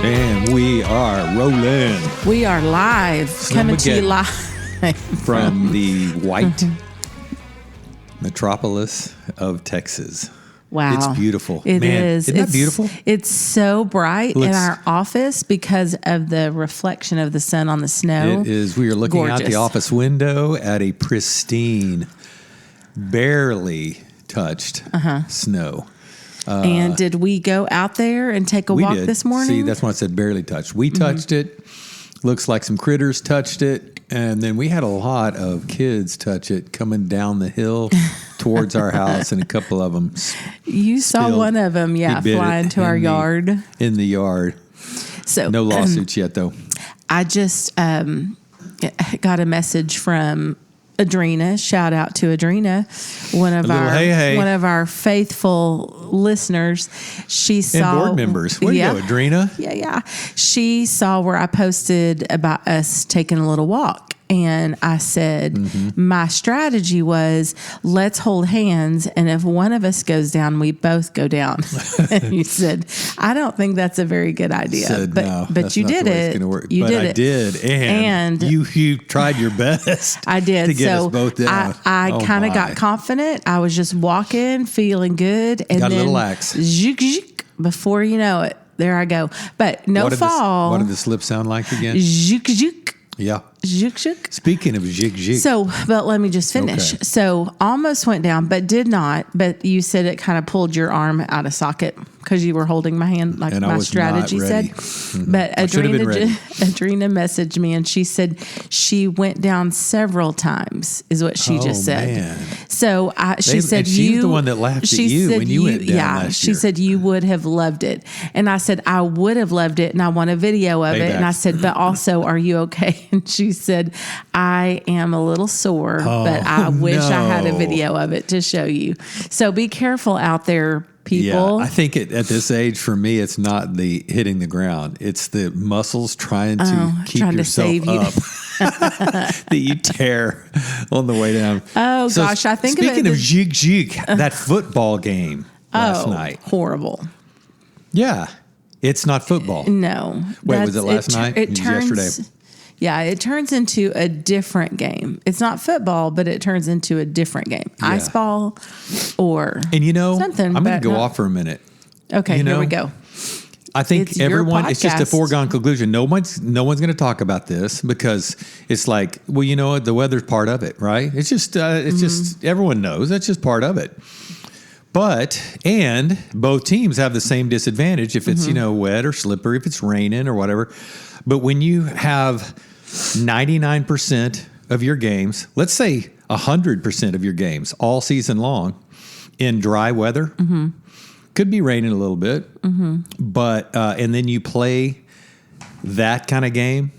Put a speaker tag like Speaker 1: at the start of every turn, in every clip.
Speaker 1: And we are rolling.
Speaker 2: We are live, coming to you live
Speaker 1: from the white metropolis of Texas.
Speaker 2: Wow.
Speaker 1: It's beautiful.
Speaker 2: It is.
Speaker 1: Isn't that beautiful?
Speaker 2: It's so bright in our office because of the reflection of the sun on the snow.
Speaker 1: It is. We are looking out the office window at a pristine, barely touched snow.
Speaker 2: And did we go out there and take a walk this morning?
Speaker 1: See, that's why I said barely touched. We touched it. Looks like some critters touched it. And then we had a lot of kids touch it coming down the hill towards our house, and a couple of them
Speaker 2: You saw one of them, fly into our yard.
Speaker 1: In the yard.
Speaker 2: So
Speaker 1: no lawsuits yet, though.
Speaker 2: I just got a message from Adrena. Shout out to Adrena, one of our faithful listeners. She saw
Speaker 1: and board members. Where you go, Adrena?
Speaker 2: Yeah. She saw where I posted about us taking a little walk. And I said, my strategy was, let's hold hands. And if one of us goes down, we both go down. And you said, I don't think that's a very good idea. But you did it. You did it.
Speaker 1: I did. And you tried your best.
Speaker 2: I did.
Speaker 1: To get us both down.
Speaker 2: I kind of got confident. I was just walking, feeling good. And
Speaker 1: got
Speaker 2: then
Speaker 1: a little lax.
Speaker 2: Before you know it, there I go. But no fall.
Speaker 1: What did the slip sound like again? Yeah.
Speaker 2: Zhuk.
Speaker 1: Speaking of zhuk.
Speaker 2: So, but let me just finish. Okay. So almost went down, but did not. But you said it kind of pulled your arm out of socket because you were holding my hand, like my strategy said. But Adrena messaged me and she said she went down several times, is what she just said. Man. So she said
Speaker 1: she's the one that laughed at you when you went down last year.
Speaker 2: She said you would have loved it, and I said I would have loved it, and I want a video of it. And I said, but also, are you okay? And she said, I am a little sore, but I wish I had a video of it to show you. So be careful out there, people.
Speaker 1: Yeah, I think at this age, for me, it's not the hitting the ground. It's the muscles trying to keep yourself up that you tear on the way down.
Speaker 2: Oh, so gosh. I think
Speaker 1: speaking of zhuk, that football game last night.
Speaker 2: Horrible.
Speaker 1: Yeah. It's not football.
Speaker 2: No.
Speaker 1: Wait, was it last night? It was yesterday.
Speaker 2: Yeah, it turns into a different game. It's not football, but it turns into a different game. Yeah. Ice ball or something.
Speaker 1: I'm going to go off for a minute.
Speaker 2: Okay, here we go.
Speaker 1: I think everyone, it's just a foregone conclusion. No one's going to talk about this because it's like, well, you know what? The weather's part of it, right? It's just, everyone knows that's just part of it. And both teams have the same disadvantage if it's, wet or slippery, if it's raining or whatever. But when you have 99% of your games, let's say 100% of your games all season long in dry weather, could be raining a little bit, but and then you play that kind of game,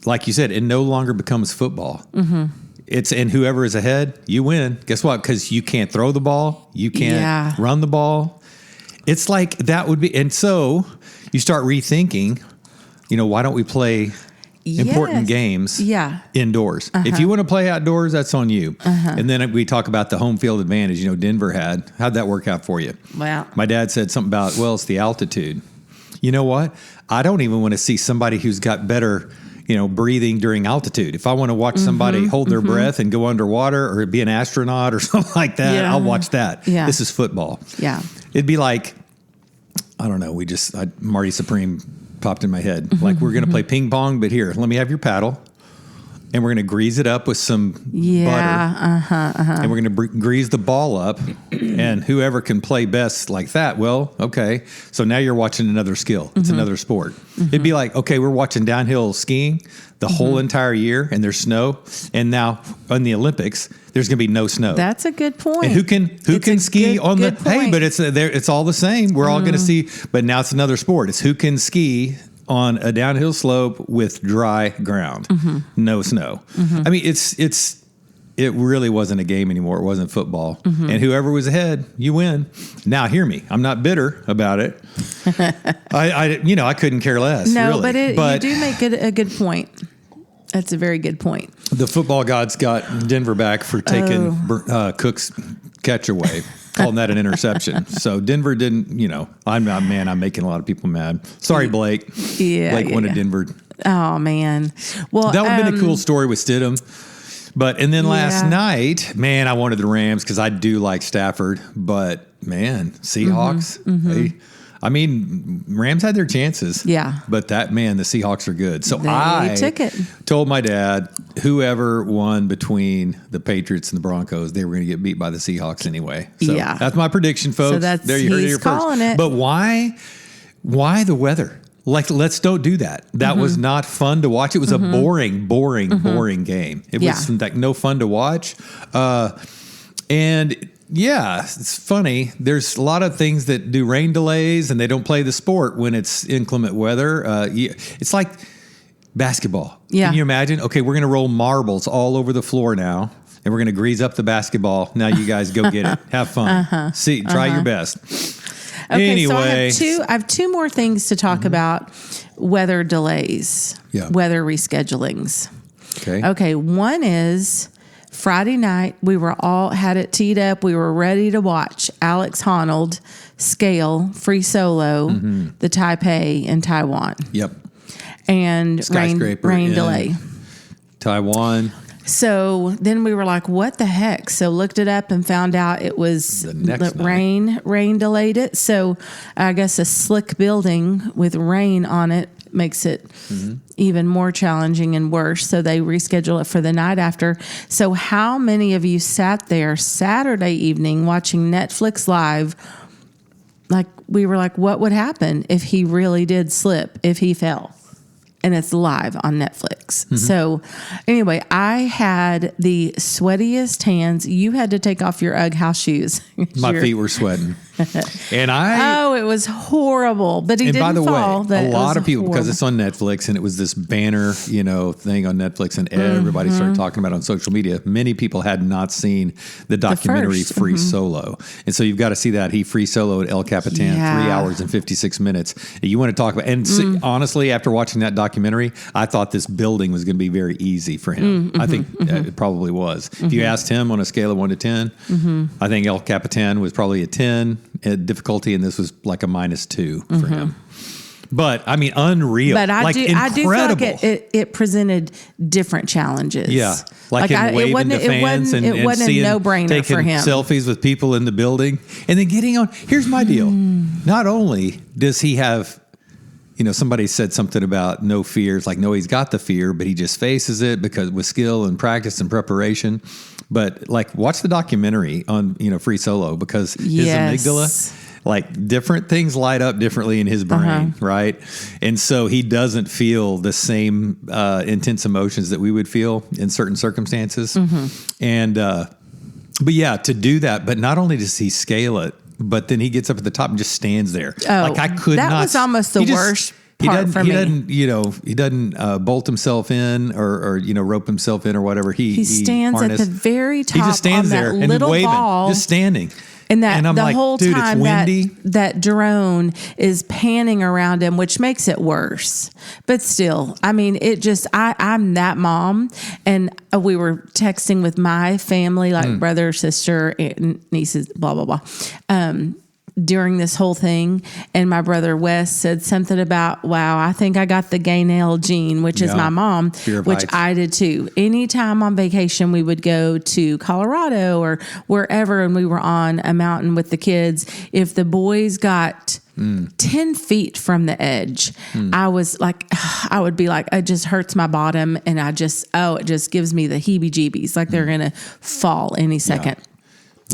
Speaker 1: like you said, it no longer becomes football. And whoever is ahead, you win. Guess what? Because you can't throw the ball, you can't run the ball. It's like that would be, and so you start rethinking. Why don't we play important games indoors? If you want to play outdoors, that's on you. And then we talk about the home field advantage, Denver had. How'd that work out for you?
Speaker 2: Wow.
Speaker 1: My dad said something about, it's the altitude. You know what? I don't even want to see somebody who's got better, breathing during altitude. If I want to watch somebody hold their breath and go underwater or be an astronaut or something like that, I'll watch that. Yeah. This is football.
Speaker 2: Yeah.
Speaker 1: It'd be like, I don't know, Marty Supreme popped in my head. Like, we're going to play ping pong, but here, let me have your paddle. And we're going to grease it up with some butter. And we're going to grease the ball up. And whoever can play best like that, okay. So now you're watching another skill. It's another sport. It'd be like, okay, we're watching downhill skiing the whole entire year, and there's snow. And now on the Olympics, there's going to be no snow.
Speaker 2: That's a good point.
Speaker 1: And who can ski on the? Hey, but it's all the same. We're all going to see. But now it's another sport. It's who can ski on a downhill slope with dry ground, no snow. I mean, it really wasn't a game anymore. It wasn't football. And whoever was ahead, you win. Now, hear me. I'm not bitter about it. I couldn't care less.
Speaker 2: No,
Speaker 1: really.
Speaker 2: But you do make a good point. That's a very good point.
Speaker 1: The football gods got Denver back for taking Cook's catch away. calling that an interception. So Denver didn't, I'm making a lot of people mad. Sorry, Blake.
Speaker 2: Yeah.
Speaker 1: Blake wanted Denver.
Speaker 2: Oh, man. Well,
Speaker 1: that would have been a cool story with Stidham. And then last night, man, I wanted the Rams because I do like Stafford. But, man, Seahawks, Rams had their chances.
Speaker 2: Yeah.
Speaker 1: But the Seahawks are good. So
Speaker 2: they took it.
Speaker 1: Told my dad, whoever won between the Patriots and the Broncos, they were going to get beat by the Seahawks anyway. So that's my prediction, folks.
Speaker 2: So
Speaker 1: there you heard it here
Speaker 2: calling
Speaker 1: first.
Speaker 2: It.
Speaker 1: But why the weather? Let's don't do that. That was not fun to watch. It was a boring game. It was like no fun to watch. It's funny. There's a lot of things that do rain delays and they don't play the sport when it's inclement weather. It's like basketball.
Speaker 2: Yeah.
Speaker 1: Can you imagine? Okay, we're going to roll marbles all over the floor now and we're going to grease up the basketball. Now you guys go get it. Have fun. Try your best.
Speaker 2: Okay,
Speaker 1: anyway,
Speaker 2: so I have two more things to talk about: weather delays, weather reschedulings. Okay. One is Friday night. We were all had it teed up. We were ready to watch Alex Honnold scale free solo the Taipei in Taiwan.
Speaker 1: Yep.
Speaker 2: And rain delay.
Speaker 1: Taiwan.
Speaker 2: So then we were like, what the heck? So looked it up and found out it was the rain delayed it. So I guess a slick building with rain on it makes it even more challenging and worse. So they reschedule it for the night after. So how many of you sat there Saturday evening watching Netflix live? Like we were like, what would happen if he really did slip, if he fell? And it's live on Netflix. So anyway, I had the sweatiest hands. You had to take off your UGG house shoes.
Speaker 1: My feet were sweating. And
Speaker 2: it was horrible. But he didn't fall.
Speaker 1: By the way, a lot of people, because it's on Netflix and it was this banner, thing on Netflix and everybody started talking about it on social media. Many people had not seen the documentary Free Solo. And so you've got to see that. He free soloed El Capitan 3 hours and 56 minutes. You want to talk about, and honestly, after watching that documentary, I thought this building was going to be very easy for him. I think it probably was. If you asked him on a scale of 1 to 10, I think El Capitan was probably a 10 at difficulty, and this was like a -2 for him. But unreal.
Speaker 2: But I do feel like it presented different challenges.
Speaker 1: Yeah, like him waving to fans and
Speaker 2: wasn't a no-brainer for him.
Speaker 1: Taking selfies with people in the building, and then getting on. Here's my deal. Not only does he have, somebody said something about no fears. Like, no, he's got the fear, but he just faces it because with skill and practice and preparation. But watch the documentary on, Free Solo, because his amygdala, different things light up differently in his brain, right? And so he doesn't feel the same intense emotions that we would feel in certain circumstances. And, to do that, but not only does he scale it, but then he gets up at the top and just stands there. I could not.
Speaker 2: That was almost the worst part for me.
Speaker 1: He doesn't bolt himself in or rope himself in or whatever. He
Speaker 2: stands at the very top.
Speaker 1: He just stands there and waving,
Speaker 2: ball.
Speaker 1: just standing.
Speaker 2: And I'm the whole
Speaker 1: dude,
Speaker 2: time
Speaker 1: it's windy.
Speaker 2: that drone is panning around him, which makes it worse. But still, I'm that mom, and we were texting with my family, brother, sister, nieces, blah, blah, blah. During this whole thing, and my brother Wes said something about, wow, I think I got the Gaynell gene, which is my mom, which heights. I did too. Anytime on vacation, we would go to Colorado or wherever, and we were on a mountain with the kids. If the boys got 10 feet from the edge, I would be like, it just hurts my bottom, and it just gives me the heebie-jeebies, like they're going to fall any second.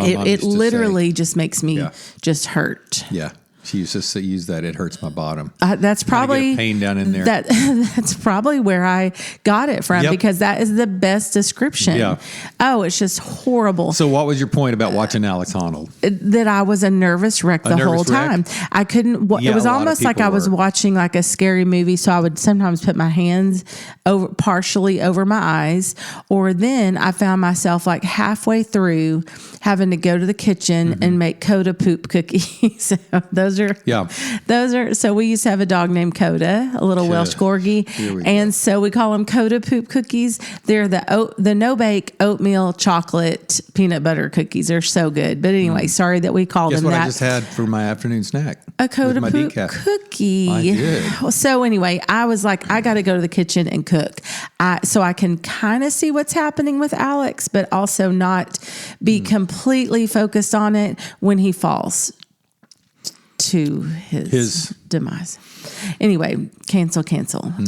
Speaker 2: Yeah. It literally just makes me just hurt.
Speaker 1: Yeah. She used to use that. It hurts my bottom.
Speaker 2: That's probably
Speaker 1: pain down in there.
Speaker 2: That's probably where I got it from, because that is the best description.
Speaker 1: Yeah.
Speaker 2: Oh, it's just horrible.
Speaker 1: So what was your point about watching Alex Honnold?
Speaker 2: That I was a nervous wreck the whole time. I couldn't. It was almost like I was watching like a scary movie. So I would sometimes put my hands partially over my eyes, or then I found myself like halfway through having to go to the kitchen and make Coda poop cookies. Those So we used to have a dog named Coda, a little Welsh Corgi. And so we call them Coda poop cookies. They're the no-bake oatmeal chocolate peanut butter cookies. They're so good. But anyway, sorry that we call them that.
Speaker 1: Guess what I just had for my afternoon snack?
Speaker 2: A Coda poop cookie.
Speaker 1: I did.
Speaker 2: So anyway, I was like, I got to go to the kitchen and cook. So I can kind of see what's happening with Alex, but also not be completely focused on it when he falls to his demise. Anyway, cancel.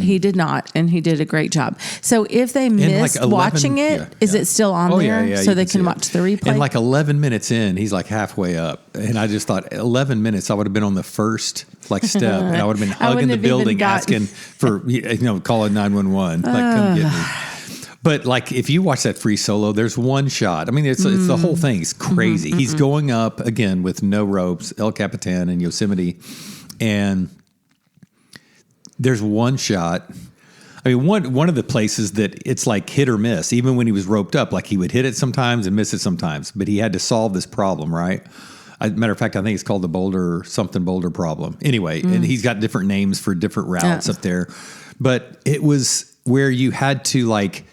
Speaker 2: He did not, and he did a great job. So if they missed watching it, is it still on there?
Speaker 1: Yeah,
Speaker 2: so they can watch the replay?
Speaker 1: And like 11 minutes in, he's like halfway up. And I just thought 11 minutes, I would have been on the first step. And I would have been hugging the building, asking for, calling 911. Like, come get me. But like, if you watch that Free Solo, there's one shot. I mean, it's the whole thing. It's crazy. He's going up again with no ropes, El Capitan in Yosemite, and there's one shot. I mean, one of the places that it's like hit or miss. Even when he was roped up, like he would hit it sometimes and miss it sometimes. But he had to solve this problem, right? Matter of fact, I think it's called the boulder problem. Anyway, and he's got different names for different routes up there. But it was where you had to like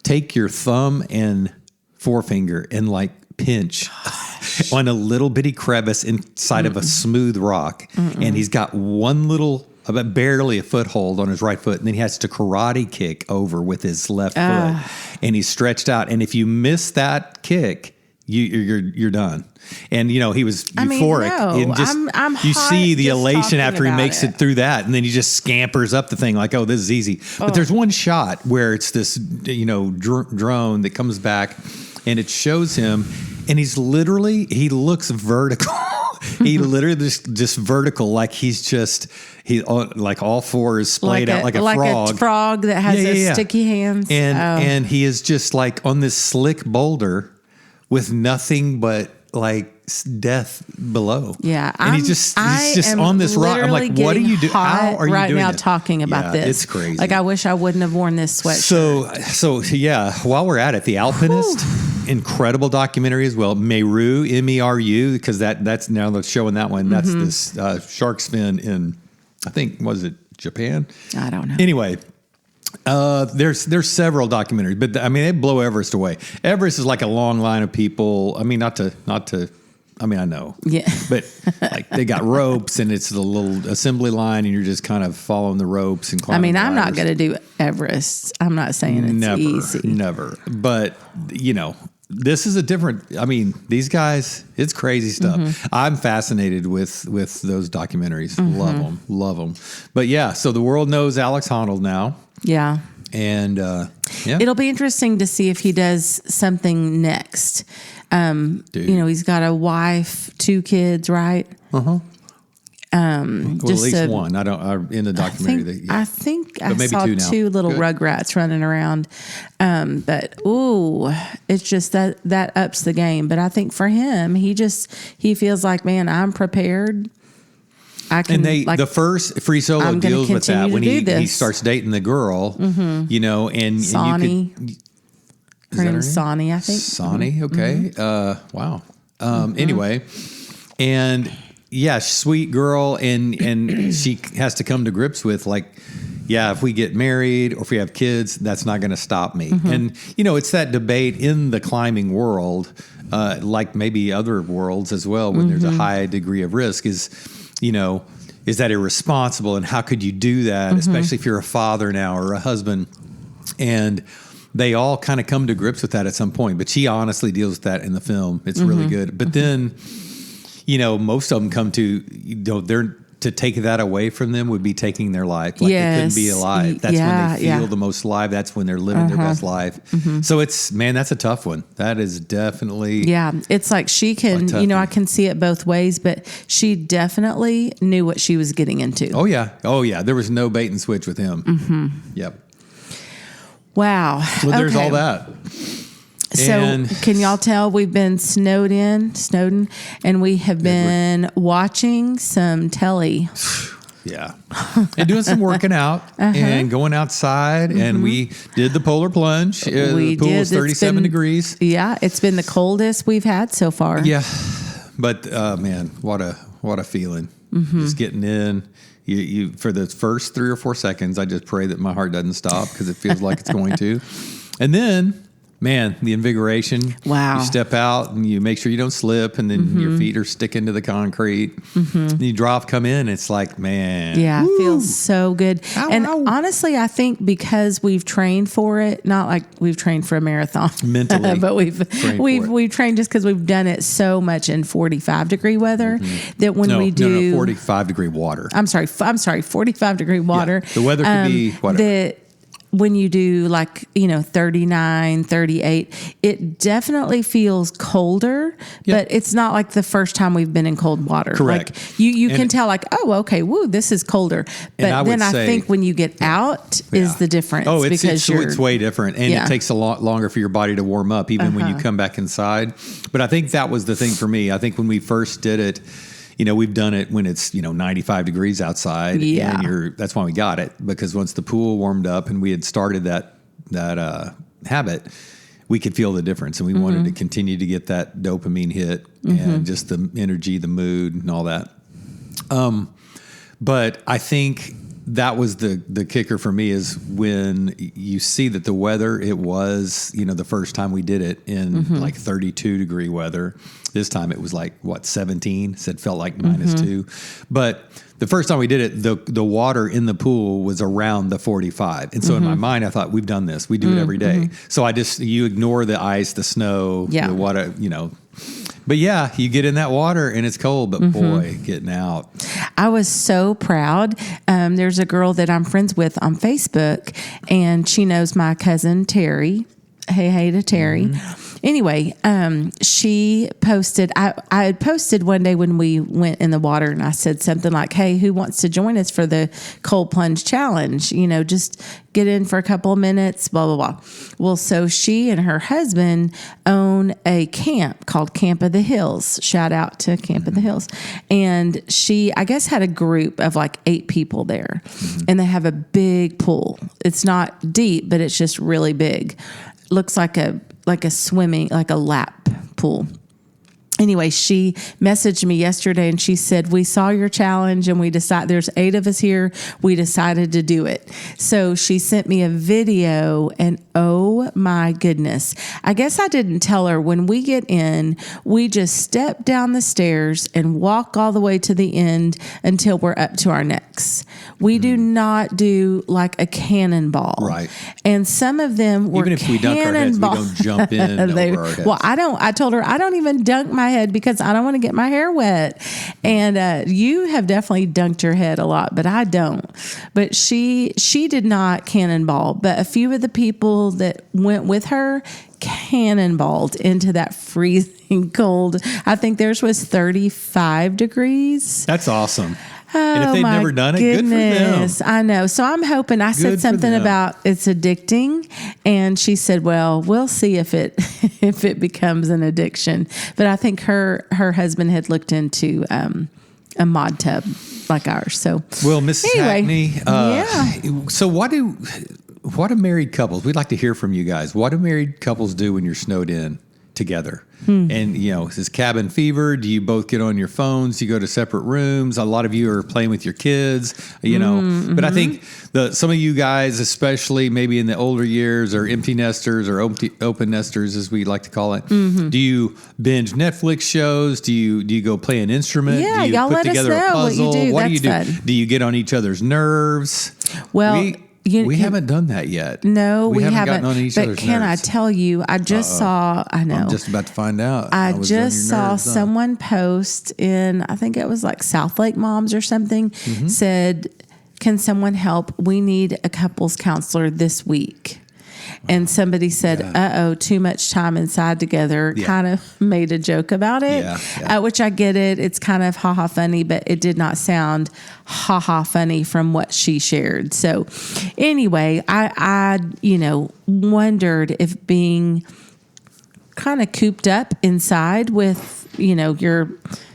Speaker 1: take your thumb and forefinger and like pinch on a little bitty crevice inside of a smooth rock. And he's got one little, about barely a foothold on his right foot. And then he has to karate kick over with his left foot. And he's stretched out. And if you miss that kick, you're done. And he was euphoric. And just you see the elation after he makes it through that, and then he just scampers up the thing like, oh, this is easy. But there's one shot where it's this drone that comes back, and it shows him, and he looks vertical. He literally just vertical, like he's like all fours splayed out like a frog.
Speaker 2: Like a frog that has sticky hands.
Speaker 1: And he is just like on this slick boulder with nothing but like death below.
Speaker 2: Yeah.
Speaker 1: And he's just on this rock. I'm like, what are you doing? How are you
Speaker 2: right
Speaker 1: doing
Speaker 2: now
Speaker 1: it?
Speaker 2: Talking about this?
Speaker 1: It's crazy.
Speaker 2: Like, I wish I wouldn't have worn this sweatshirt.
Speaker 1: So yeah, while we're at it, The Alpinist, incredible documentary as well. Meru, Meru, because that's now they're showing that one. That's this shark fin in, I think, was it Japan? I don't know. Anyway, there's several documentaries, but they blow Everest away. Everest is like a long line of people. I mean, not to. I mean, I know. Yeah. But like they got ropes, and it's the little assembly line, and you're just kind of following the ropes and climbing.
Speaker 2: I'm not going to do Everest. I'm not saying it's easy.
Speaker 1: Never. But this is a different. I mean, these guys, it's crazy stuff. I'm fascinated with those documentaries. Love them. But yeah, so the world knows Alex Honnold now. Yeah. And it'll be interesting to see if he does something next. He's got a wife, 2 kids, right? Well, at least one. I don't. In the documentary,
Speaker 2: I think I saw 2 little rugrats running around. But it's just that ups the game. But I think for him, he feels like, man, I'm prepared. I can. And the
Speaker 1: first Free Solo deals with that when he starts dating the girl, and
Speaker 2: Sonny. Her name's Sonny, I think.
Speaker 1: Sonny, okay. Wow. Anyway, and yeah, sweet girl, and she has to come to grips with like, yeah, if we get married or if we have kids, that's not going to stop me. And it's that debate in the climbing world, like maybe other worlds as well, when there's a high degree of risk, is that irresponsible, and how could you do that, especially if you're a father now or a husband? And they all kind of come to grips with that at some point, but she honestly deals with that in the film. It's really good. But then, most of them come to, they're to take that away from them would be taking their life. Like they couldn't be alive. That's when they feel the most alive. That's when they're living their best life. So that's a tough one. That is definitely. Yeah.
Speaker 2: It's like she can, I can see it both ways, but she definitely knew what she was getting into.
Speaker 1: Oh yeah. There was no bait and switch with him. Yep.
Speaker 2: Wow.
Speaker 1: Well, there's all that.
Speaker 2: So can y'all tell we've been snowden, and we have been watching some telly.
Speaker 1: Yeah. And doing some working out and going outside. And we did the polar plunge. The pool was 37 degrees.
Speaker 2: Yeah. It's been the coldest we've had so far.
Speaker 1: Yeah. But man, what a feeling. just getting in. You for the first 3 or 4 seconds, I just pray that my heart doesn't stop because it feels like it's going to. And then, man, the invigoration.
Speaker 2: Wow.
Speaker 1: You step out and you make sure you don't slip, and then your feet are sticking to the concrete. And you come in, it's like, man.
Speaker 2: Yeah, it feels so good.
Speaker 1: Ow,
Speaker 2: and
Speaker 1: ow.
Speaker 2: honestly, I think because we've trained for it, not like we've trained for a marathon.
Speaker 1: Mentally.
Speaker 2: but we've trained just because we've done it so much in 45-degree weather that when we do
Speaker 1: 45-degree water.
Speaker 2: I'm sorry, 45-degree water.
Speaker 1: Yeah, the weather could be whatever.
Speaker 2: When you do 39, 38, it definitely feels colder, but it's not like the first time we've been in cold water.
Speaker 1: Correct.
Speaker 2: Like you can tell okay, this is colder. But then I think when you get out is the difference.
Speaker 1: Oh, it's way different. And it takes a lot longer for your body to warm up, even when you come back inside. But I think that was the thing for me. I think when we first did it, we've done it when it's, 95 degrees outside.
Speaker 2: Yeah.
Speaker 1: And that's why we got it, because once the pool warmed up and we had started that habit, we could feel the difference. And we wanted to continue to get that dopamine hit and just the energy, the mood and all that. But I think that was the kicker for me, is when you see that the weather, it was, the first time we did it in 32-degree weather. This time it was 17, so it felt like -2. But the first time we did it, the water in the pool was around the 45. And so in my mind, I thought, we've done this. We do it every day. So you ignore the ice, the snow, the water, But yeah, you get in that water and it's cold, but boy, getting out.
Speaker 2: I was so proud. There's a girl that I'm friends with on Facebook, and she knows my cousin, Terry. Hey to Terry. Anyway, she posted, I had posted one day when we went in the water, and I said something like, hey, who wants to join us for the cold plunge challenge? Just get in for a couple of minutes, blah, blah, blah. Well, so she and her husband own a camp called Camp of the Hills. Shout out to Camp of the Hills. And she, I guess, had a group of 8 people there, and they have a big pool. It's not deep, but it's just really big. Looks like a swimming, like a lap pool. Anyway, she messaged me yesterday and she said, we saw your challenge and we decided, there's 8 of us here. We decided to do it. So she sent me a video, and oh my goodness. I guess I didn't tell her, when we get in, we just step down the stairs and walk all the way to the end until we're up to our necks. We do not do like a cannonball.
Speaker 1: Right.
Speaker 2: And some of them were
Speaker 1: even if we dunk our heads, we don't jump in over our heads.
Speaker 2: Well, I told her, I don't even dunk my head because I don't want to get my hair wet. And you have definitely dunked your head a lot, but I don't. But she did not cannonball, but a few of the people that went with her cannonballed into that freezing cold. I think theirs was 35 degrees.
Speaker 1: That's awesome. And if they've never done it, good for them.
Speaker 2: I know. So I'm hoping. I said something about it's addicting, and she said, well, we'll see if it becomes an addiction. But I think her husband had looked into a mod tub like ours. So
Speaker 1: well, Mrs.
Speaker 2: anyway,
Speaker 1: Hackney, so what do married couples? We'd like to hear from you guys. What do married couples do when you're snowed in together? And, is this cabin fever? Do you both get on your phones? Do you go to separate rooms? A lot of you are playing with your kids, But I think some of you guys, especially maybe in the older years, are empty nesters or open nesters, as we like to call it. Do you binge Netflix shows? Do you go play an instrument?
Speaker 2: Yeah,
Speaker 1: do you
Speaker 2: y'all
Speaker 1: put
Speaker 2: let
Speaker 1: together
Speaker 2: us know
Speaker 1: a puzzle?
Speaker 2: what you do.
Speaker 1: What do you do? Do you get on each other's nerves?
Speaker 2: Well,
Speaker 1: we haven't done that yet.
Speaker 2: No, we haven't.
Speaker 1: Gotten on each other's
Speaker 2: can
Speaker 1: nerves.
Speaker 2: I tell you, I just saw, I know.
Speaker 1: I'm just about to find out.
Speaker 2: I just saw someone post in, I think it was like South Lake Moms or something, said, can someone help? We need a couples counselor this week. And somebody said, too much time inside together, kind of made a joke about it, which I get it. It's kind of ha-ha funny, but it did not sound ha-ha funny from what she shared. So anyway, I wondered if being kind of cooped up inside with, your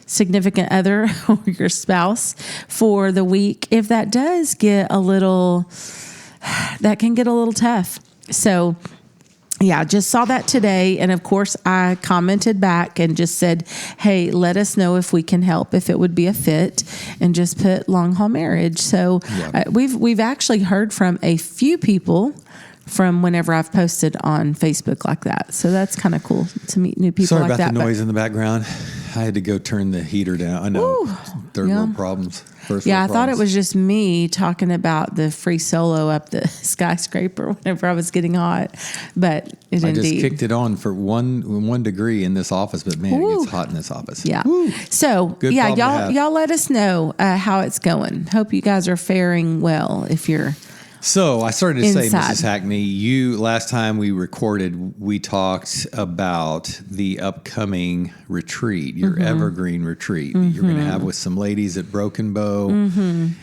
Speaker 2: significant other or your spouse for the week, if that does get that can get a little tough. So Yeah, just saw that today. And of course, I commented back and just said, hey, let us know if we can help, if it would be a fit, and just put long haul marriage. So we've actually heard from a few people from whenever I've posted on Facebook like that. So that's kind of cool to meet new people
Speaker 1: Sorry
Speaker 2: like that.
Speaker 1: Sorry about the noise in the background. I had to go turn the heater down. I know. Third world problems.
Speaker 2: I thought it was just me talking about the free solo up the skyscraper whenever I was getting hot, but I just
Speaker 1: kicked it on for 1 degree in this office, but man, it gets hot in this office.
Speaker 2: Yeah. Woo. So y'all let us know how it's going. Hope you guys are faring well. If you're
Speaker 1: So I started to say,
Speaker 2: inside.
Speaker 1: Mrs. Hackney, last time we recorded, we talked about the upcoming retreat, your Evergreen retreat that you're going to have with some ladies at Broken Bow.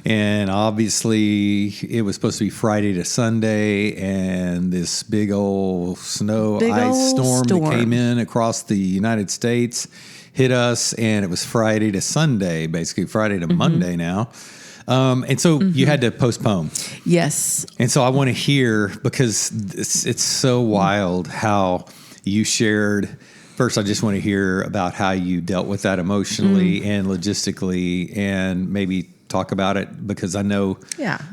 Speaker 1: And obviously it was supposed to be Friday to Sunday, and this big old ice storm that came in across the United States hit us, and it was Friday to Sunday, basically Friday to Monday now. And so you had to postpone.
Speaker 2: Yes.
Speaker 1: And so I want to hear, because it's so wild how you shared. First, I just want to hear about how you dealt with that emotionally and logistically, and maybe talk about it, because I know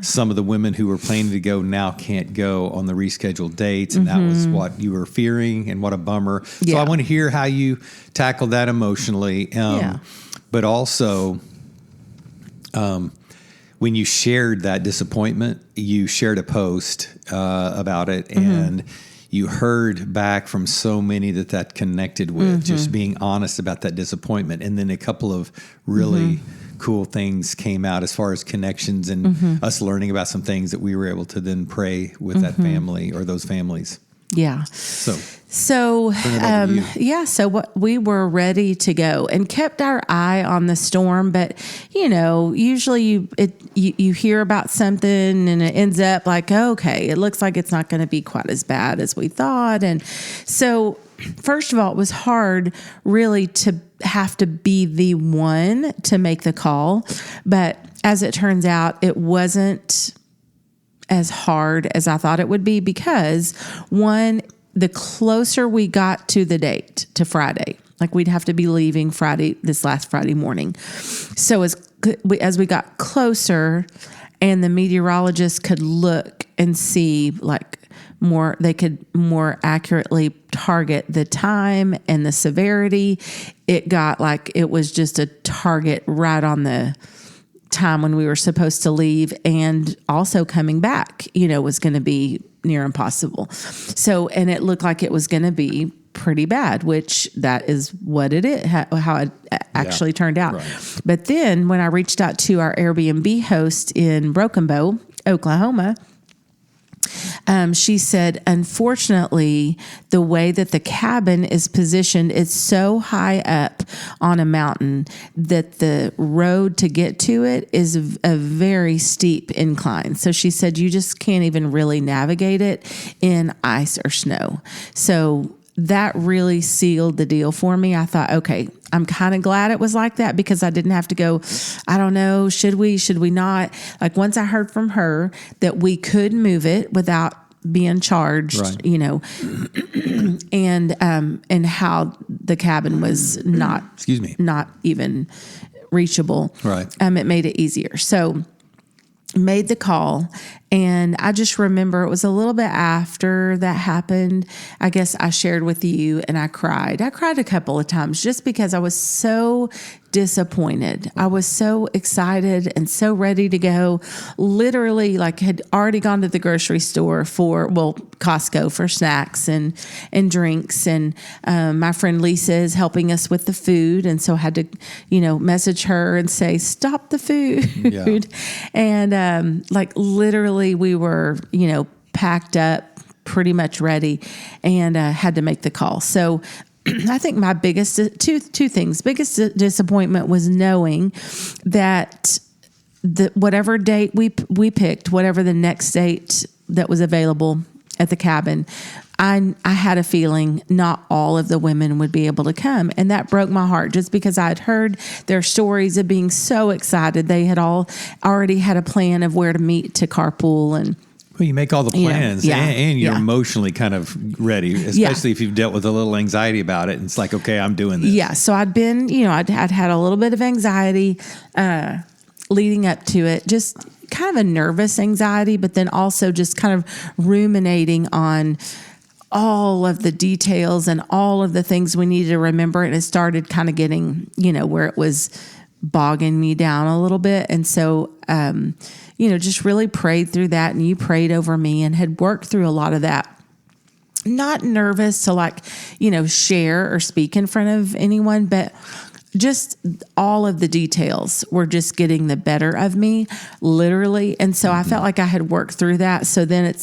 Speaker 1: some of the women who were planning to go now can't go on the rescheduled dates. And that was what you were fearing, and what a bummer. So I want to hear how you tackled that emotionally. But also, when you shared that disappointment, you shared a post about it, and you heard back from so many that connected with, just being honest about that disappointment. And then a couple of really cool things came out as far as connections and us learning about some things that we were able to then pray with that family or those families.
Speaker 2: Yeah. So what we were ready to go and kept our eye on the storm. But, usually you hear about something and it ends up like, okay, it looks like it's not going to be quite as bad as we thought. And so, first of all, it was hard really to have to be the one to make the call. But as it turns out, it wasn't as hard as I thought it would be, because the closer we got to the date, to Friday, like we'd have to be leaving this last Friday morning. So as we got closer, and the meteorologist could look and see they could more accurately target the time and the severity. It got it was just a target right on the time when we were supposed to leave, and also coming back, was going to be near impossible. So, and it looked like it was going to be pretty bad, which that is what it is, how it actually turned out. Right. But then when I reached out to our Airbnb host in Broken Bow, Oklahoma, she said, unfortunately, the way that the cabin is positioned, it's so high up on a mountain that the road to get to it is a very steep incline. So she said, you just can't even really navigate it in ice or snow. So that really sealed the deal for me. I thought, okay, I'm kind of glad it was like that, because I didn't have to go, I don't know, should we not? Once I heard from her that we could move it without being charged, right. And how the cabin was not even reachable.
Speaker 1: Right.
Speaker 2: It made it easier. So made the call, and I just remember it was a little bit after that happened. I guess I shared with you, and I cried. I cried a couple of times just because I was so disappointed. I was so excited and so ready to go. Literally, had already gone to the grocery store Costco for snacks and drinks. And my friend Lisa is helping us with the food, and so I had to, message her and say, stop the food. Yeah. And literally, we were, packed up, pretty much ready, and had to make the call. So I think my biggest two things. Biggest disappointment was knowing that whatever date we picked, whatever the next date that was available at the cabin, I had a feeling not all of the women would be able to come. And that broke my heart, just because I had heard their stories of being so excited. They had all already had a plan of where to meet to carpool. And
Speaker 1: Well, you make all the plans and you're emotionally kind of ready, especially if you've dealt with a little anxiety about it. And it's like, okay, I'm doing this.
Speaker 2: Yeah. So I'd been, I'd had a little bit of anxiety leading up to it, just kind of a nervous anxiety, but then also just kind of ruminating on all of the details and all of the things we needed to remember. And it started kind of getting, where it was bogging me down a little bit. And so, just really prayed through that, and you prayed over me and had worked through a lot of that. Not nervous to share or speak in front of anyone, but just all of the details were just getting the better of me, literally. And so I felt like I had worked through that. So then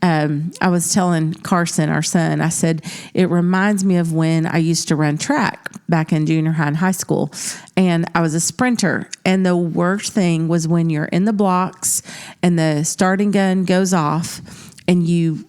Speaker 2: I was telling Carson, our son, I said, it reminds me of when I used to run track back in junior high and high school. And I was a sprinter. And the worst thing was when you're in the blocks and the starting gun goes off and you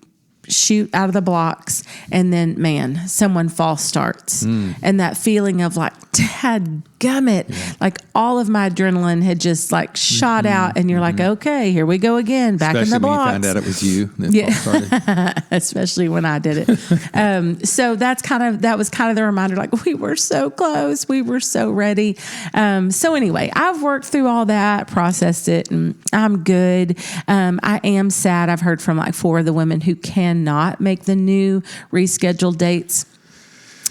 Speaker 2: shoot out of the blocks, and then someone false starts, and that feeling of like, dadgummit, like all of my adrenaline had just like shot out, and you're like, okay, here we go again, back
Speaker 1: especially
Speaker 2: in the blocks.
Speaker 1: When you found out it was you that started.
Speaker 2: Especially when I did it. So that was kind of the reminder, like we were so close, we were so ready. So anyway, I've worked through all that, processed it, and I'm good. I am sad. I've heard from like 4 of the women who cannot make the new rescheduled dates.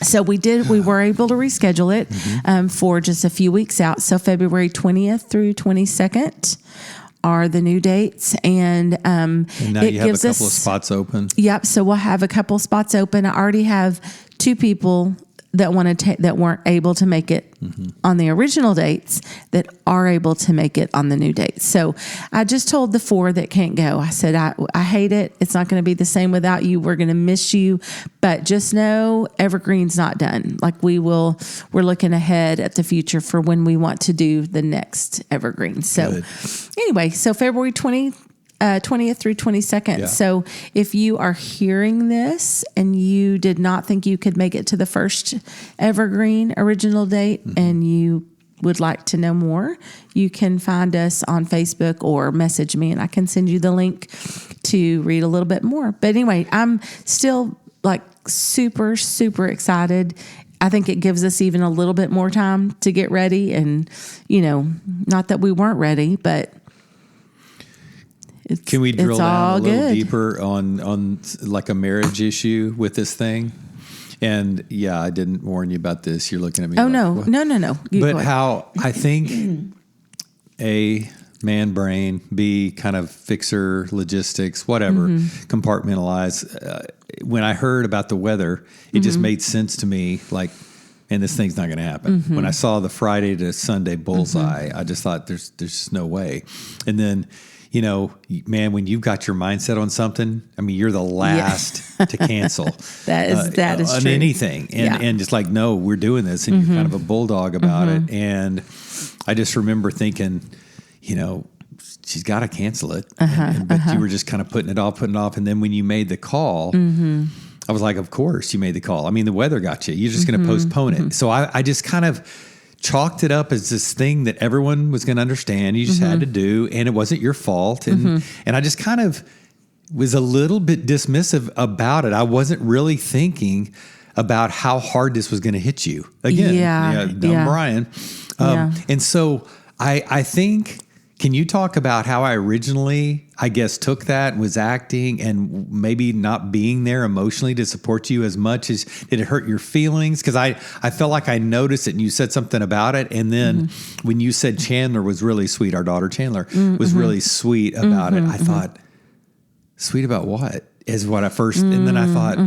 Speaker 2: So we were able to reschedule it for just a few weeks out. So February 20th through 22nd are the new dates. And
Speaker 1: now you have a couple of spots open.
Speaker 2: Yep. So we'll have a couple spots open. I already have 2 people that that weren't able to make it on the original dates that are able to make it on the new dates. So I just told the 4 that can't go, I said, I hate it. It's not going to be the same without you. We're going to miss you, but just know Evergreen's not done. Like we're looking ahead at the future for when we want to do the next Evergreen. So anyway, so February 20th through 22nd. Yeah. So if you are hearing this and you did not think you could make it to the first Evergreen original date and you would like to know more, you can find us on Facebook or message me and I can send you the link to read a little bit more. But anyway, I'm still like super, super excited. I think it gives us even a little bit more time to get ready, and, not that we weren't ready, but
Speaker 1: can we drill down a little deeper on like a marriage issue with this thing? And I didn't warn you about this. You're looking at me.
Speaker 2: Oh,
Speaker 1: like,
Speaker 2: no.
Speaker 1: what?
Speaker 2: No.
Speaker 1: But how I think A, man brain, B, kind of fixer, logistics, whatever, compartmentalize. When I heard about the weather, it just made sense to me, like, and this thing's not going to happen. When I saw the Friday to Sunday bullseye, I just thought there's just no way. And then, man, when you've got your mindset on something, I mean, you're the last to cancel.
Speaker 2: that is
Speaker 1: on
Speaker 2: true.
Speaker 1: Anything. And just like, no, we're doing this. And you're kind of a bulldog about it. And I just remember thinking, she's got to cancel it. But you were just kind of putting it off. And then when you made the call, I was like, of course you made the call. I mean, the weather got you. You're just going to postpone it. So I just kind of chalked it up as this thing that everyone was going to understand. You just had to do, and it wasn't your fault. And I just kind of was a little bit dismissive about it. I wasn't really thinking about how hard this was going to hit you. Again, Brian. And so I think, can you talk about how I originally, I guess, took that and was acting and maybe not being there emotionally to support you as much as did it hurt your feelings? Because I felt like I noticed it and you said something about it. And then when you said Chandler was really sweet, our daughter Chandler was really sweet about it, I thought, sweet about what? Is what I first, and then I thought,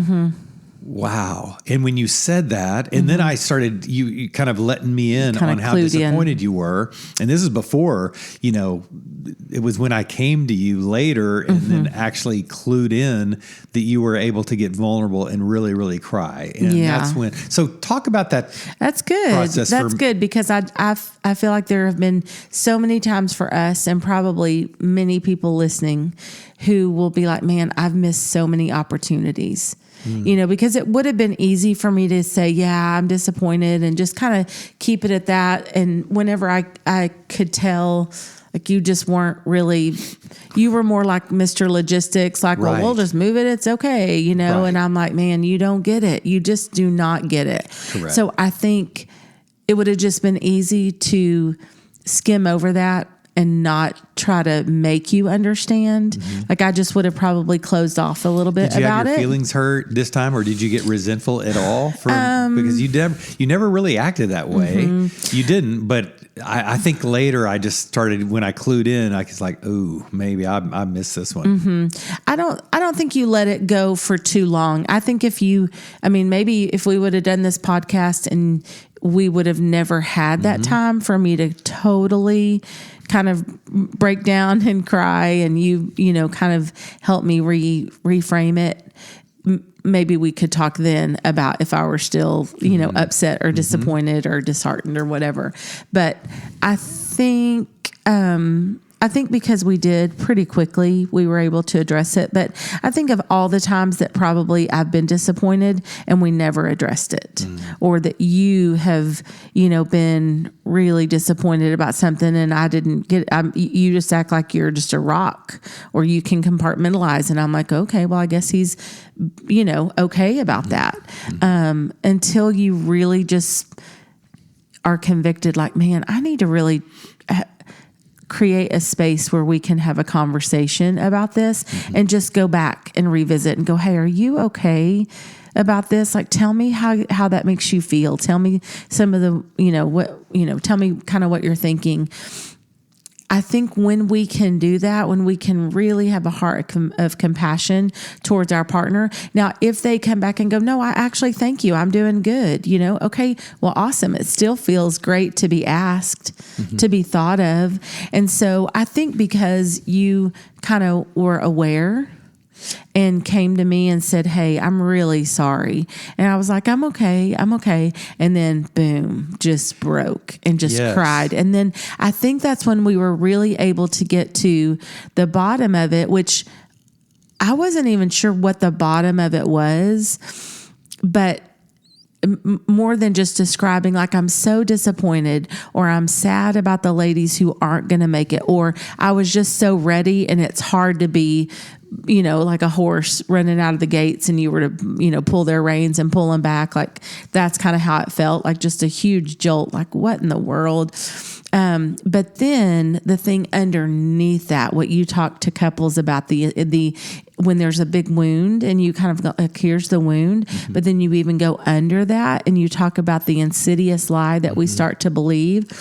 Speaker 1: wow. And when you said that, and then I started, you kind of letting me in on how disappointed you were. And this is before, it was when I came to you later and then actually clued in that you were able to get vulnerable and really, really cry. And that's when, so talk about that.
Speaker 2: That's good. That's good, because I feel like there have been so many times for us, and probably many people listening, who will be like, man, I've missed so many opportunities. Because it would have been easy for me to say, I'm disappointed, and just kind of keep it at that. And whenever I could tell Like you just weren't really, you were more like Mr. Logistics, like, well, we'll just move it. It's okay. You know? Right. And I'm like, man, you don't get it. You just do not get it.
Speaker 1: Correct.
Speaker 2: So I think it would have just been easy to skim over that and not try to make you understand. Mm-hmm. Like I just would have probably closed off a little bit about it.
Speaker 1: Did you have your feelings hurt this time, or did you get resentful at all? Because you never really acted that way. Mm-hmm. You didn't, but I think later I just started, when I clued in, I was like, ooh, maybe I missed this one.
Speaker 2: Mm-hmm. I don't think you let it go for too long. I think maybe if we would have done this podcast and we would have never had that time for me to totally kind of break down and cry, and you kind of help me reframe it. Maybe we could talk then about if I were still, upset or disappointed or disheartened or whatever. But I think because we did pretty quickly, we were able to address it. But I think of all the times that probably I've been disappointed and we never addressed it, or that you have, been really disappointed about something and I didn't get it. You just act like you're just a rock, or you can compartmentalize. And I'm like, okay, well, I guess he's, okay about that. Until you really just are convicted, like, man, I need to really create a space where we can have a conversation about this and just go back and revisit and go, hey, are you okay about this? Like, tell me how that makes you feel. Tell me some of the, tell me kind of what you're thinking. I think when we can do that, when we can really have a heart of compassion towards our partner. Now, if they come back and go, no, I actually thank you, I'm doing good. Okay, well, awesome. It still feels great to be asked, to be thought of. And so I think because you kind of were aware and came to me and said, hey, I'm really sorry. And I was like, I'm okay. And then boom, just broke and just cried. And then I think that's when we were really able to get to the bottom of it, which I wasn't even sure what the bottom of it was, but more than just describing, like, I'm so disappointed, or I'm sad about the ladies who aren't going to make it, or I was just so ready and it's hard to be, like a horse running out of the gates and you were to, pull their reins and pull them back. Like, that's kind of how it felt, like just a huge jolt, like what in the world? But then the thing underneath that, what you talk to couples about, the when there's a big wound and you kind of go, like, here's the wound, but then you even go under that and you talk about the insidious lie that we start to believe.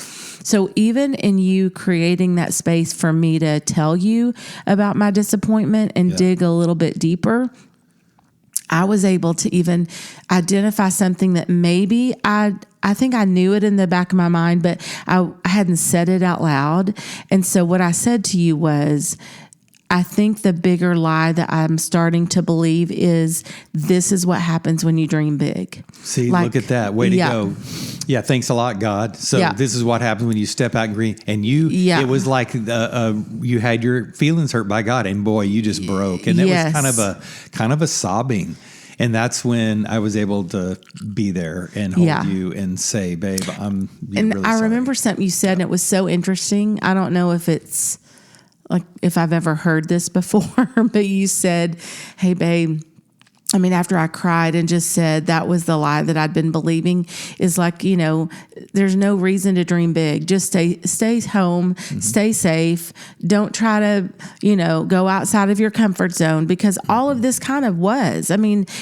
Speaker 2: So even in you creating that space for me to tell you about my disappointment and dig a little bit deeper, I was able to even identify something that maybe I think I knew it in the back of my mind, but I hadn't said it out loud. And so what I said to you was, I think the bigger lie that I'm starting to believe is this is what happens when you dream big.
Speaker 1: See, look at that. Way to go. Yeah, thanks a lot, God. So this is what happens when you step out and dream. And it was like you had your feelings hurt by God, and boy, you just broke. And it was kind of a sobbing. And that's when I was able to be there and hold you and say, babe, I'm really sorry. I remember
Speaker 2: something you said, and it was so interesting. I don't know if it's like if I've ever heard this before, but you said, hey, babe, after I cried and just said that was the lie that I'd been believing, is like, there's no reason to dream big. Just stay home, stay safe. Don't try to, go outside of your comfort zone, because all of this kind of was.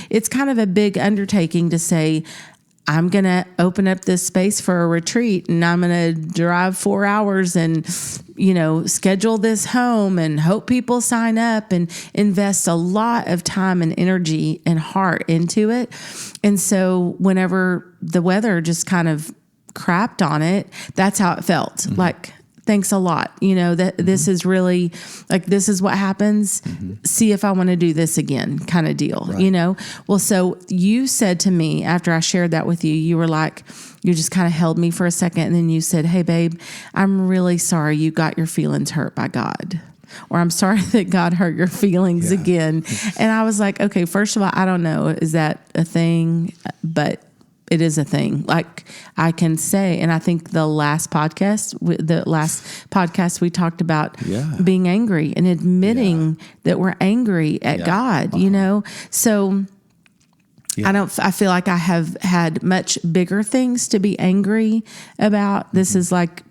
Speaker 2: It's kind of a big undertaking to say, I'm going to open up this space for a retreat, and I'm going to drive 4 hours and, schedule this home and hope people sign up and invest a lot of time and energy and heart into it. And so whenever the weather just kind of crapped on it, that's how it felt. Like, thanks a lot. That this is really like, this is what happens. See if I want to do this again, kind of deal, right. Well, so you said to me after I shared that with you, you were like, you just kind of held me for a second. And then you said, hey, babe, I'm really sorry you got your feelings hurt by God. Or I'm sorry that God hurt your feelings again. And I was like, okay, first of all, I don't know. Is that a thing? But it is a thing. Like I can say, and I think the last podcast we talked about being angry and admitting that we're angry at God, you know? So I feel like I have had much bigger things to be angry about. This is like,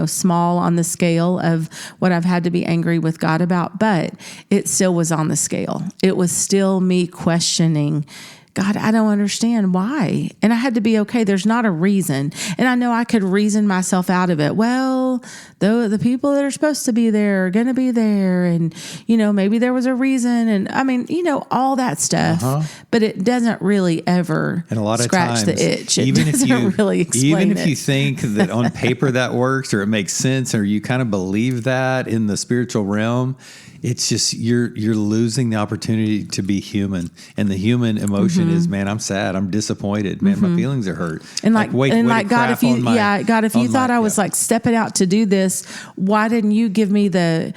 Speaker 2: small on the scale of what I've had to be angry with God about, but it still was on the scale. It was still me questioning, God, I don't understand why. And I had to be okay. There's not a reason. And I know I could reason myself out of it. Well, the people that are supposed to be there are going to be there. And, maybe there was a reason. And I mean, all that stuff, but it doesn't really ever
Speaker 1: and a lot of
Speaker 2: scratch
Speaker 1: times,
Speaker 2: the itch. It
Speaker 1: even
Speaker 2: doesn't really explain
Speaker 1: if you think that on paper that works or it makes sense or you kind of believe that in the spiritual realm, it's just you're losing the opportunity to be human, and the human emotion is, man, I'm sad, I'm disappointed, man, my feelings are hurt.
Speaker 2: And God, if you thought I was like stepping out to do this, why didn't you give me the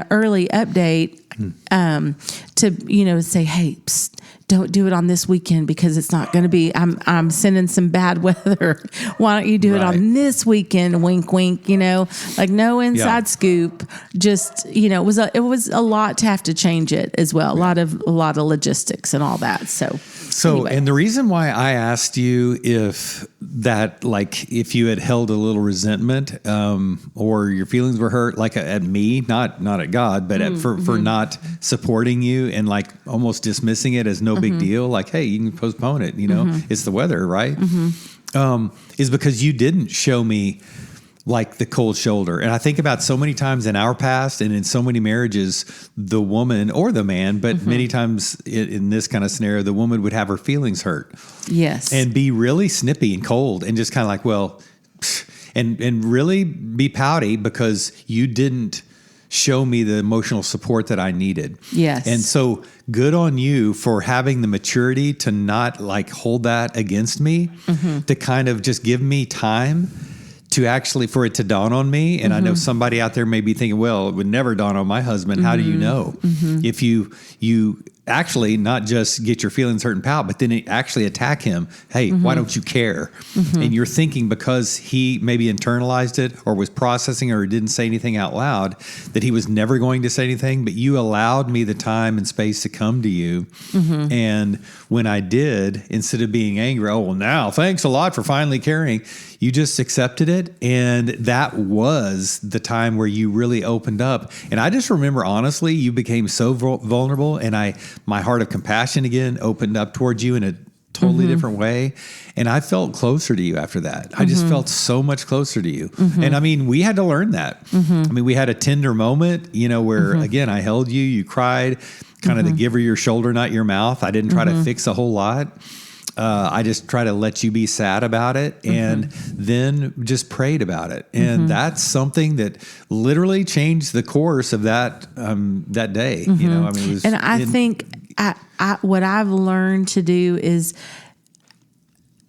Speaker 2: early update to say, hey, psst, don't do it on this weekend because it's not going to be, I'm sending some bad weather. Why don't you do it on this weekend? Wink, wink, like no inside scoop. Just, it was a lot to have to change it as well. A lot of logistics and all that. So anyway.
Speaker 1: And the reason why I asked you if you had held a little resentment, or your feelings were hurt, like at me, not at God, but for not supporting you and like almost dismissing it as no big deal. Like, hey, you can postpone it. It's the weather, right? Is because you didn't show me like the cold shoulder. And I think about so many times in our past and in so many marriages, the woman or the man, but many times in this kind of scenario, the woman would have her feelings hurt.
Speaker 2: Yes.
Speaker 1: And be really snippy and cold and just kind of like, well, and really be pouty because you didn't show me the emotional support that I needed.
Speaker 2: Yes.
Speaker 1: And so good on you for having the maturity to not like hold that against me, to kind of just give me time to actually, for it to dawn on me. And I know somebody out there may be thinking, well, it would never dawn on my husband. How do you know? If you actually not just get your feelings hurt and pout, but then actually attack him. Hey, why don't you care? And you're thinking because he maybe internalized it or was processing or didn't say anything out loud that he was never going to say anything, but you allowed me the time and space to come to you. And when I did, instead of being angry, oh, well, now thanks a lot for finally caring, you just accepted it. And that was the time where you really opened up. And I just remember, honestly, you became so vulnerable, and my heart of compassion again opened up towards you in a totally different way. And I felt closer to you after that. I just felt so much closer to you. And I mean, we had to learn that. I mean, we had a tender moment, where again, I held you, you cried, kind of the giver your shoulder, not your mouth. I didn't try to fix a whole lot. I just try to let you be sad about it and then just prayed about it. And that's something that literally changed the course of that day. I mean, it was,
Speaker 2: and I think what I've learned to do is,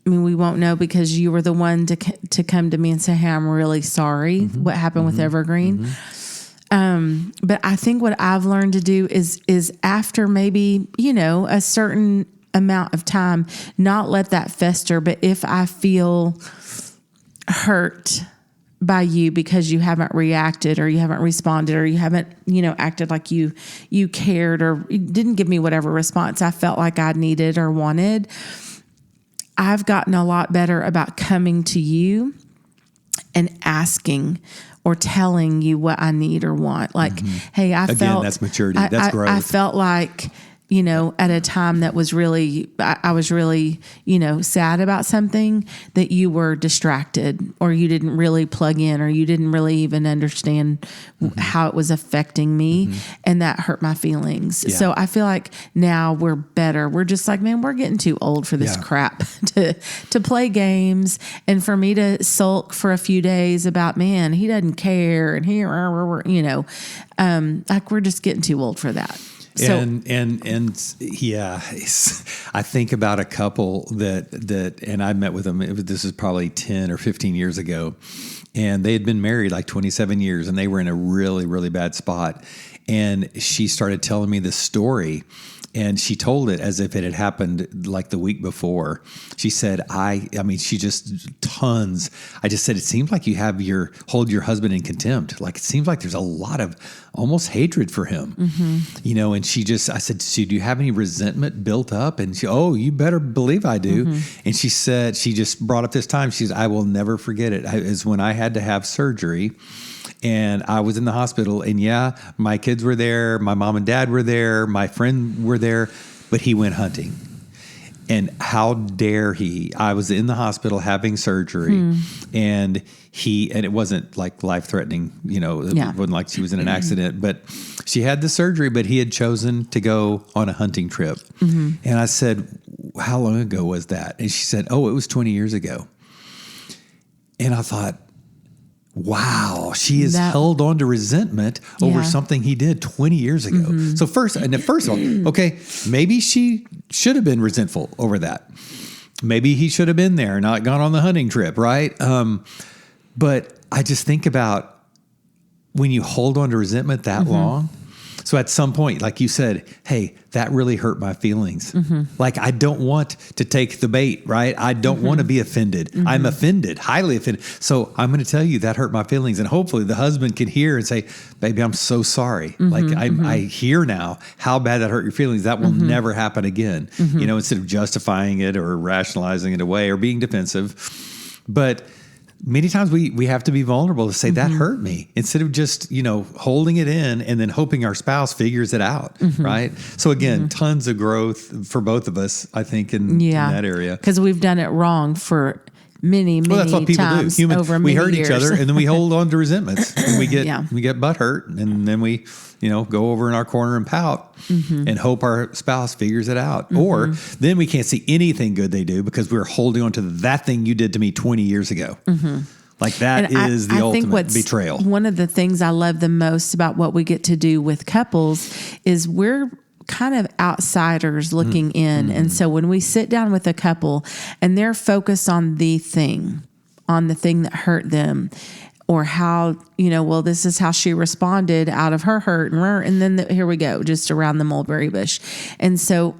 Speaker 2: I mean, we won't know because you were the one to come to me and say, hey, I'm really sorry what happened with Evergreen. But I think what I've learned to do is after maybe, a certain amount of time, not let that fester. But if I feel hurt by you because you haven't reacted or you haven't responded or you haven't, acted like you cared or didn't give me whatever response I felt like I needed or wanted, I've gotten a lot better about coming to you and asking or telling you what I need or want. Like, hey,
Speaker 1: Again, that's maturity. That's growth.
Speaker 2: I felt like, at a time that was really, I was really, sad about something, that you were distracted or you didn't really plug in or you didn't really even understand how it was affecting me. And that hurt my feelings. Yeah. So I feel like now we're better. We're just like, man, we're getting too old for this crap to play games. And for me to sulk for a few days about, man, he doesn't care. And like we're just getting too old for that. So,
Speaker 1: and I think about a couple that and I met with them. This is probably 10 or 15 years ago, and they had been married like 27 years, and they were in a really, really bad spot. And she started telling me this story And she told it as if it had happened like the week before. She said, she just tons. I just said, it seems like you hold your husband in contempt. Like, it seems like there's a lot of almost hatred for him, and I said, so do you have any resentment built up? And she, oh, you better believe I do. And she said, she just brought up this time. She said, I will never forget it. Is when I had to have surgery. And I was in the hospital, and my kids were there, my mom and dad were there, my friend were there, but he went hunting. And how dare he? I was in the hospital having surgery, and it wasn't like life-threatening, it wasn't like she was in an accident, but she had the surgery, but he had chosen to go on a hunting trip. And I said, how long ago was that? And she said, oh, it was 20 years ago. And I thought, wow, she has held on to resentment over something he did 20 years ago. So first of all, okay, maybe she should have been resentful over that. Maybe he should have been there, not gone on the hunting trip, right? But I just think about when you hold on to resentment that long. So at some point, like you said, hey, that really hurt my feelings. Like, I don't want to take the bait, right? I don't want to be offended. I'm offended, highly offended. So I'm going to tell you that hurt my feelings. And hopefully the husband can hear and say, baby, I'm so sorry. I hear now how bad that hurt your feelings. That will never happen again. Instead of justifying it or rationalizing it away or being defensive. But many times we have to be vulnerable to say that hurt me, instead of just, holding it in and then hoping our spouse figures it out. Right. So again, tons of growth for both of us, I think, in that area.
Speaker 2: Because we've done it wrong for many
Speaker 1: that's what people
Speaker 2: times
Speaker 1: do.
Speaker 2: Over
Speaker 1: we
Speaker 2: many
Speaker 1: hurt
Speaker 2: years.
Speaker 1: each other, and then we hold on to resentments, and we get butt hurt, and then we go over in our corner and pout and hope our spouse figures it out. Or then we can't see anything good they do because we're holding on to that thing you did to me 20 years ago. Like, that is the ultimate betrayal.
Speaker 2: One of the things I love the most about what we get to do with couples is we're kind of outsiders looking in. And so when we sit down with a couple and they're focused on the thing that hurt them, or how, this is how she responded out of her hurt, and then here we go, just around the mulberry bush. And so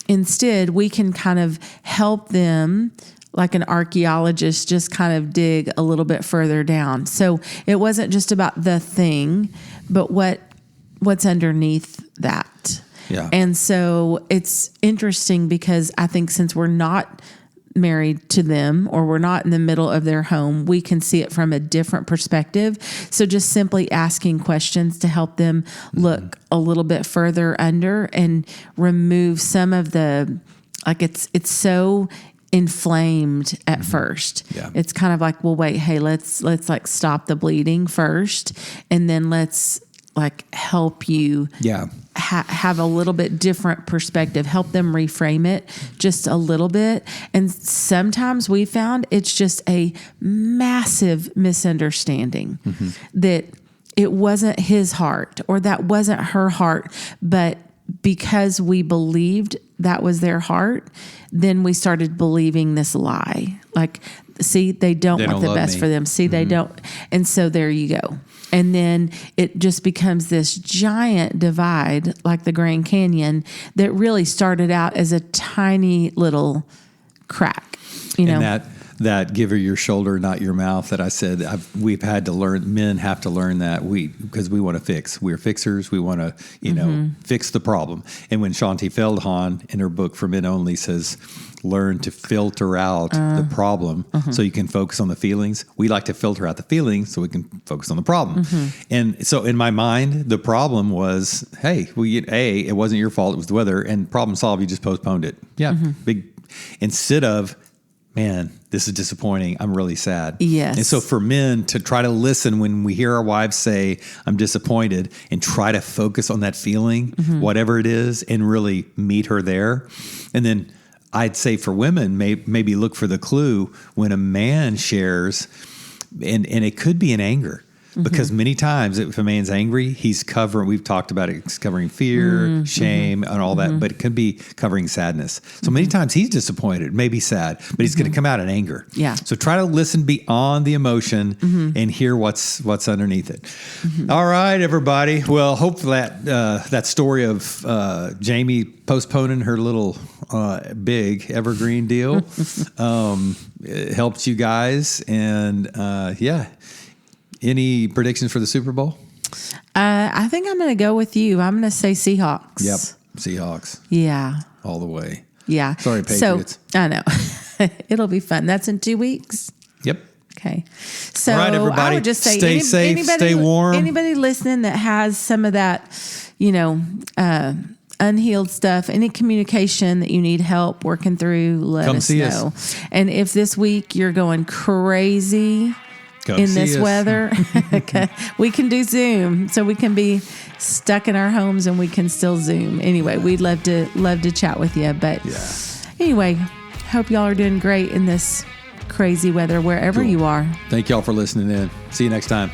Speaker 2: instead, we can kind of help them, like an archaeologist, just kind of dig a little bit further down. So it wasn't just about the thing, but what's underneath that.
Speaker 1: Yeah.
Speaker 2: And so it's interesting because I think since we're not married to them, or we're not in the middle of their home, we can see it from a different perspective. So just simply asking questions to help them look a little bit further under and remove some of the, like, it's so inflamed at first.
Speaker 1: Yeah.
Speaker 2: It's kind of like, well, wait, hey, let's like stop the bleeding first, and then let's like help you have a little bit different perspective, help them reframe it just a little bit. And sometimes we found it's just a massive misunderstanding that it wasn't his heart or that wasn't her heart, but because we believed that was their heart, then we started believing this lie. Like, see, they don't want the best for them. See, they don't. And so there you go. And then it just becomes this giant divide, like the Grand Canyon, that really started out as a tiny little crack.
Speaker 1: And that give her your shoulder, not your mouth, that I said we've had to learn. Men have to learn that because we want to fix. We're fixers. We want to fix the problem. And when Shanti Feldhahn in her book For Men Only says, learn to filter out the problem so you can focus on the feelings. We like to filter out the feelings so we can focus on the problem. And so in my mind, the problem was, hey, it wasn't your fault. It was the weather, and problem solved. You just postponed it. Yeah. Big, instead of, man, this is disappointing. I'm really sad.
Speaker 2: Yes.
Speaker 1: And so for men to try to listen when we hear our wives say, I'm disappointed, and try to focus on that feeling, whatever it is, and really meet her there. And then I'd say for women, maybe look for the clue when a man shares, and it could be in anger. because many times if a man's angry, he's covering, we've talked about it, he's covering fear, shame, and all that, but it can be covering sadness. So many times he's disappointed, maybe sad, but he's going to come out in anger.
Speaker 2: Yeah.
Speaker 1: So try to listen beyond the emotion and hear what's underneath it. All right, everybody. Well, hopefully that story of Jamie postponing her little big Evergreen deal it helped you guys. And any predictions for the Super Bowl?
Speaker 2: I think I'm going to go with you. I'm going to say Seahawks.
Speaker 1: Yep, Seahawks.
Speaker 2: Yeah.
Speaker 1: All the way.
Speaker 2: Yeah.
Speaker 1: Sorry, Patriots.
Speaker 2: So, I know. It'll be fun. That's in 2 weeks.
Speaker 1: Yep.
Speaker 2: Okay. So
Speaker 1: all right, everybody.
Speaker 2: I would just say
Speaker 1: stay safe, stay warm.
Speaker 2: Anybody listening that has some of that, unhealed stuff, any communication that you need help working through, let us know. And if this week you're going crazy in this weather, okay, we can do Zoom, so we can be stuck in our homes and we can still Zoom. Anyway, we'd love to chat with you. But anyway, hope y'all are doing great in this crazy weather wherever you are.
Speaker 1: Thank y'all for listening in. See you next time.